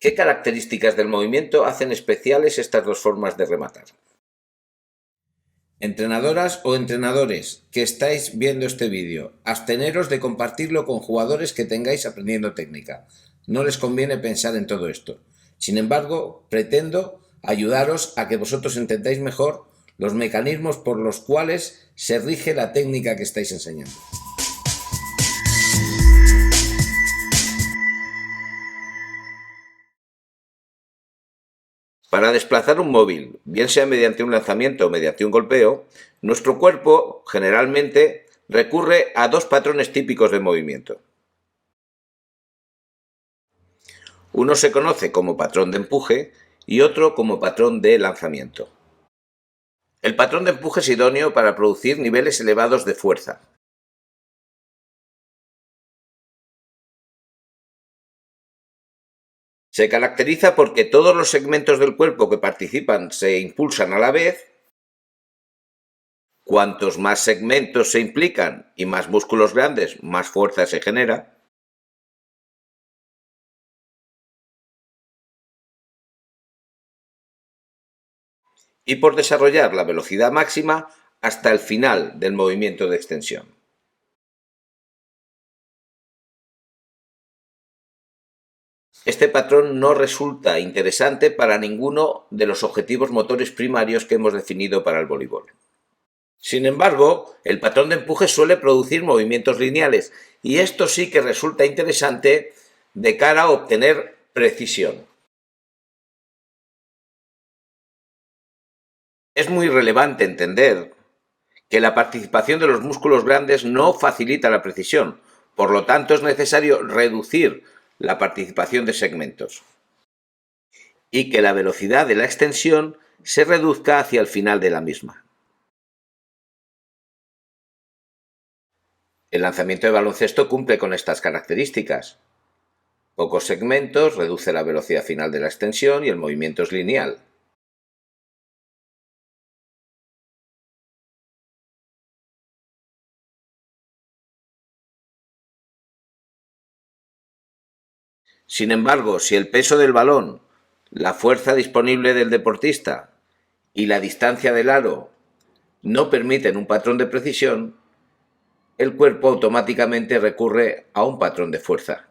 ¿Qué características del movimiento hacen especiales estas dos formas de rematar? Entrenadoras o entrenadores que estáis viendo este vídeo, absteneros de compartirlo con jugadores que tengáis aprendiendo técnica. No les conviene pensar en todo esto. Sin embargo, pretendo ayudaros a que vosotros entendáis mejor los mecanismos por los cuales se rige la técnica que estáis enseñando. Para desplazar un móvil, bien sea mediante un lanzamiento o mediante un golpeo, nuestro cuerpo generalmente recurre a dos patrones típicos de movimiento. Uno se conoce como patrón de empuje y otro como patrón de lanzamiento. El patrón de empuje es idóneo para producir niveles elevados de fuerza. Se caracteriza porque todos los segmentos del cuerpo que participan se impulsan a la vez. Cuantos más segmentos se implican y más músculos grandes, más fuerza se genera. Y por desarrollar la velocidad máxima hasta el final del movimiento de extensión. Este patrón no resulta interesante para ninguno de los objetivos motores primarios que hemos definido para el voleibol. Sin embargo, el patrón de empuje suele producir movimientos lineales y esto sí que resulta interesante de cara a obtener precisión. Es muy relevante entender que la participación de los músculos grandes no facilita la precisión, por lo tanto es necesario reducir la participación de segmentos y que la velocidad de la extensión se reduzca hacia el final de la misma. El lanzamiento de baloncesto cumple con estas características. Pocos segmentos, reduce la velocidad final de la extensión y el movimiento es lineal. Sin embargo, si el peso del balón, la fuerza disponible del deportista y la distancia del aro no permiten un patrón de precisión, el cuerpo automáticamente recurre a un patrón de fuerza.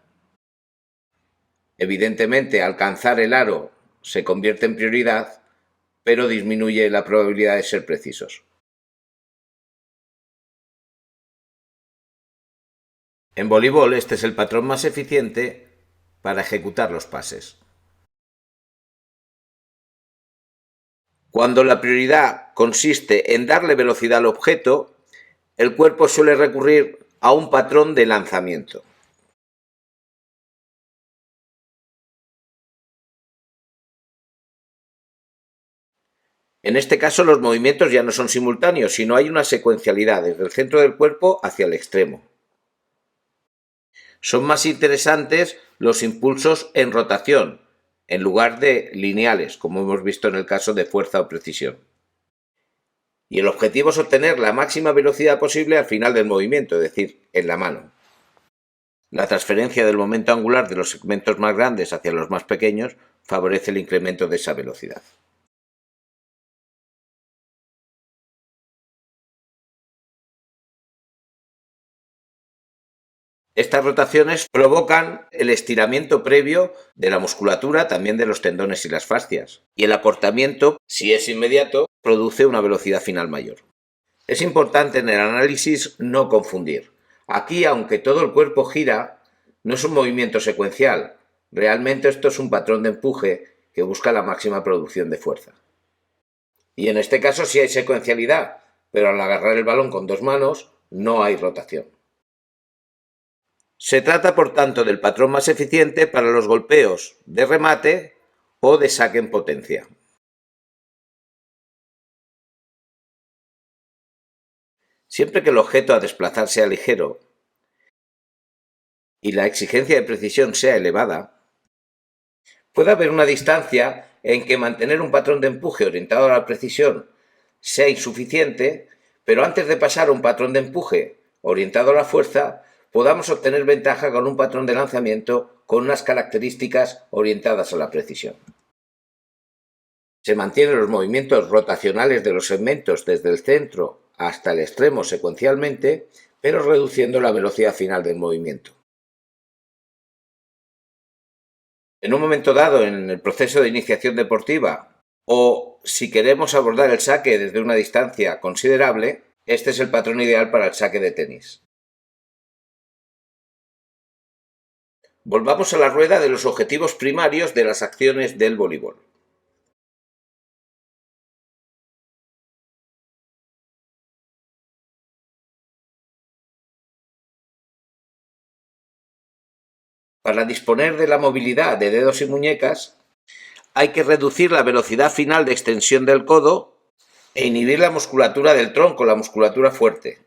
Evidentemente, alcanzar el aro se convierte en prioridad, pero disminuye la probabilidad de ser precisos. En voleibol, este es el patrón más eficiente para ejecutar los pases. Cuando la prioridad consiste en darle velocidad al objeto, el cuerpo suele recurrir a un patrón de lanzamiento. En este caso los movimientos ya no son simultáneos, sino hay una secuencialidad desde el centro del cuerpo hacia el extremo. Son más interesantes los impulsos en rotación, en lugar de lineales, como hemos visto en el caso de fuerza o precisión. Y el objetivo es obtener la máxima velocidad posible al final del movimiento, es decir, en la mano. La transferencia del momento angular de los segmentos más grandes hacia los más pequeños favorece el incremento de esa velocidad. Estas rotaciones provocan el estiramiento previo de la musculatura, también de los tendones y las fascias. Y el acortamiento, si es inmediato, produce una velocidad final mayor. Es importante en el análisis no confundir. Aquí, aunque todo el cuerpo gira, no es un movimiento secuencial. Realmente esto es un patrón de empuje que busca la máxima producción de fuerza. Y en este caso sí hay secuencialidad, pero al agarrar el balón con dos manos no hay rotación. Se trata, por tanto, del patrón más eficiente para los golpeos de remate o de saque en potencia. Siempre que el objeto a desplazar sea ligero y la exigencia de precisión sea elevada, puede haber una distancia en que mantener un patrón de empuje orientado a la precisión sea insuficiente, pero antes de pasar a un patrón de empuje orientado a la fuerza, podamos obtener ventaja con un patrón de lanzamiento con unas características orientadas a la precisión. Se mantienen los movimientos rotacionales de los segmentos desde el centro hasta el extremo secuencialmente, pero reduciendo la velocidad final del movimiento. En un momento dado en el proceso de iniciación deportiva, o si queremos abordar el saque desde una distancia considerable, este es el patrón ideal para el saque de tenis. Volvamos a la rueda de los objetivos primarios de las acciones del voleibol. Para disponer de la movilidad de dedos y muñecas, hay que reducir la velocidad final de extensión del codo e inhibir la musculatura del tronco, la musculatura fuerte.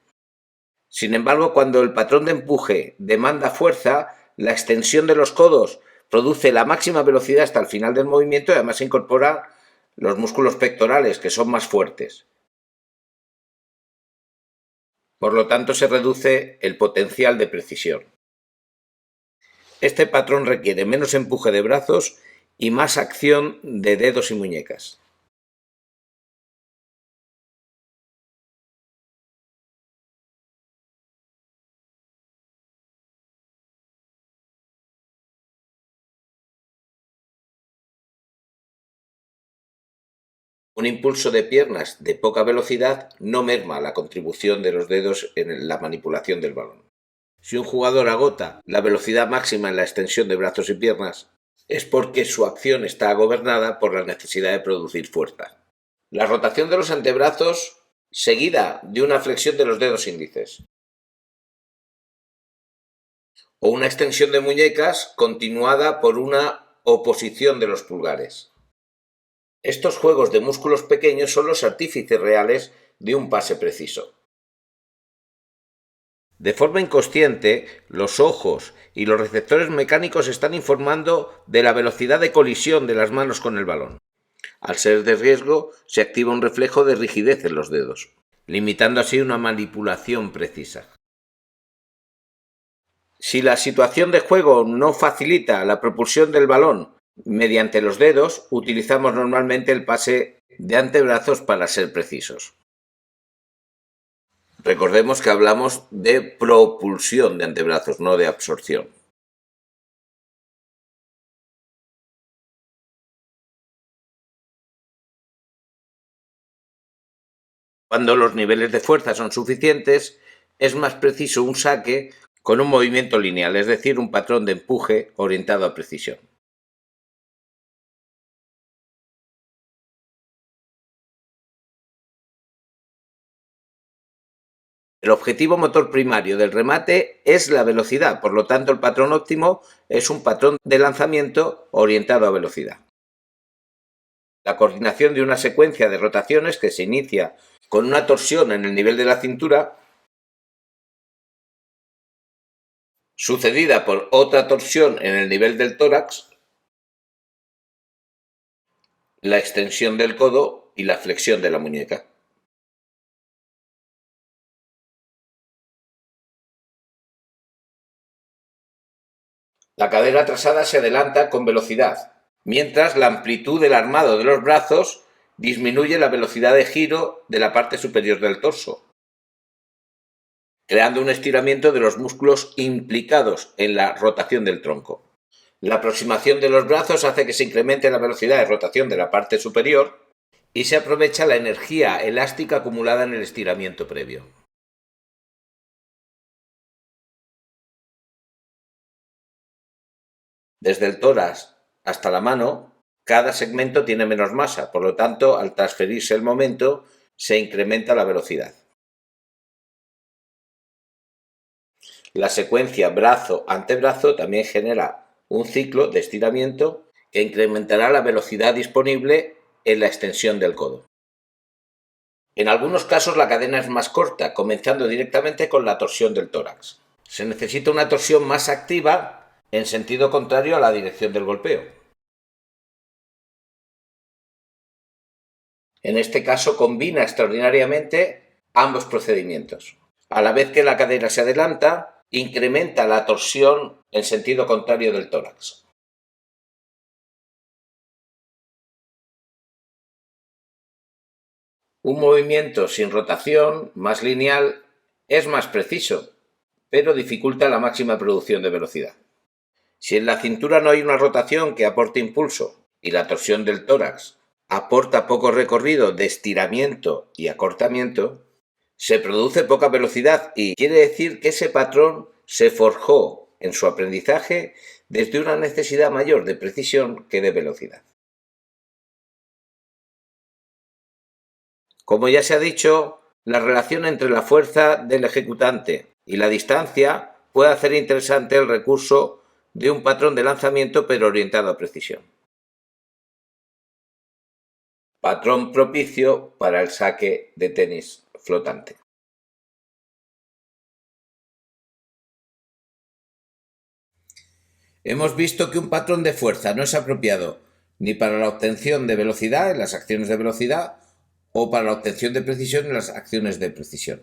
Sin embargo, cuando el patrón de empuje demanda fuerza, la extensión de los codos produce la máxima velocidad hasta el final del movimiento y además se incorpora los músculos pectorales, que son más fuertes. Por lo tanto, se reduce el potencial de precisión. Este patrón requiere menos empuje de brazos y más acción de dedos y muñecas. Un impulso de piernas de poca velocidad no merma la contribución de los dedos en la manipulación del balón. Si un jugador agota la velocidad máxima en la extensión de brazos y piernas, es porque su acción está gobernada por la necesidad de producir fuerza. La rotación de los antebrazos seguida de una flexión de los dedos índices. O una extensión de muñecas continuada por una oposición de los pulgares. Estos juegos de músculos pequeños son los artífices reales de un pase preciso. De forma inconsciente, los ojos y los receptores mecánicos están informando de la velocidad de colisión de las manos con el balón. Al ser de riesgo, se activa un reflejo de rigidez en los dedos, limitando así una manipulación precisa. Si la situación de juego no facilita la propulsión del balón mediante los dedos, utilizamos normalmente el pase de antebrazos para ser precisos. Recordemos que hablamos de propulsión de antebrazos, no de absorción. Cuando los niveles de fuerza son suficientes, es más preciso un saque con un movimiento lineal, es decir, un patrón de empuje orientado a precisión. El objetivo motor primario del remate es la velocidad, por lo tanto el patrón óptimo es un patrón de lanzamiento orientado a velocidad. La coordinación de una secuencia de rotaciones que se inicia con una torsión en el nivel de la cintura, sucedida por otra torsión en el nivel del tórax, la extensión del codo y la flexión de la muñeca. La cadera trasera se adelanta con velocidad, mientras la amplitud del armado de los brazos disminuye la velocidad de giro de la parte superior del torso, creando un estiramiento de los músculos implicados en la rotación del tronco. La aproximación de los brazos hace que se incremente la velocidad de rotación de la parte superior y se aprovecha la energía elástica acumulada en el estiramiento previo. Desde el tórax hasta la mano, cada segmento tiene menos masa, por lo tanto, al transferirse el momento, se incrementa la velocidad. La secuencia brazo-antebrazo también genera un ciclo de estiramiento que incrementará la velocidad disponible en la extensión del codo. En algunos casos la cadena es más corta, comenzando directamente con la torsión del tórax. Se necesita una torsión más activa en sentido contrario a la dirección del golpeo. En este caso combina extraordinariamente ambos procedimientos. A la vez que la cadera se adelanta incrementa la torsión en sentido contrario del tórax. Un movimiento sin rotación, más lineal, es más preciso, pero dificulta la máxima producción de velocidad. Si en la cintura no hay una rotación que aporte impulso y la torsión del tórax aporta poco recorrido de estiramiento y acortamiento, se produce poca velocidad y quiere decir que ese patrón se forjó en su aprendizaje desde una necesidad mayor de precisión que de velocidad. Como ya se ha dicho, la relación entre la fuerza del ejecutante y la distancia puede hacer interesante el recurso de un patrón de lanzamiento pero orientado a precisión. Patrón propicio para el saque de tenis flotante. Hemos visto que un patrón de fuerza no es apropiado ni para la obtención de velocidad en las acciones de velocidad o para la obtención de precisión en las acciones de precisión.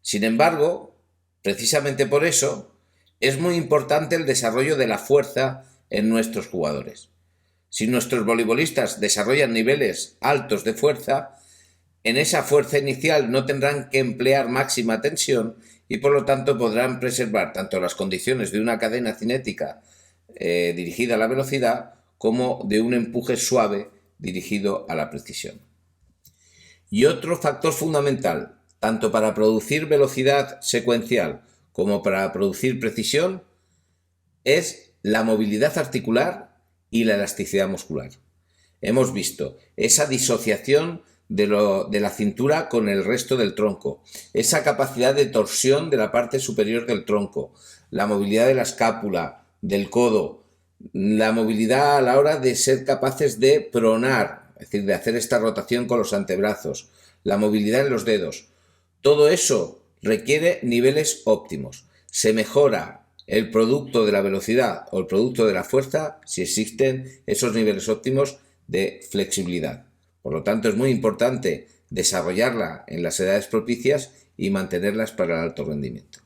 Sin embargo, precisamente por eso, es muy importante el desarrollo de la fuerza en nuestros jugadores. Si nuestros voleibolistas desarrollan niveles altos de fuerza, en esa fuerza inicial no tendrán que emplear máxima tensión y por lo tanto podrán preservar tanto las condiciones de una cadena cinética dirigida a la velocidad como de un empuje suave dirigido a la precisión. Y otro factor fundamental, tanto para producir velocidad secuencial como para producir precisión, es la movilidad articular y la elasticidad muscular. Hemos visto esa disociación de la cintura con el resto del tronco, esa capacidad de torsión de la parte superior del tronco, la movilidad de la escápula, del codo, la movilidad a la hora de ser capaces de pronar, es decir, de hacer esta rotación con los antebrazos, la movilidad en los dedos. Todo eso requiere niveles óptimos. Se mejora el producto de la velocidad o el producto de la fuerza si existen esos niveles óptimos de flexibilidad. Por lo tanto, es muy importante desarrollarla en las edades propicias y mantenerlas para el alto rendimiento.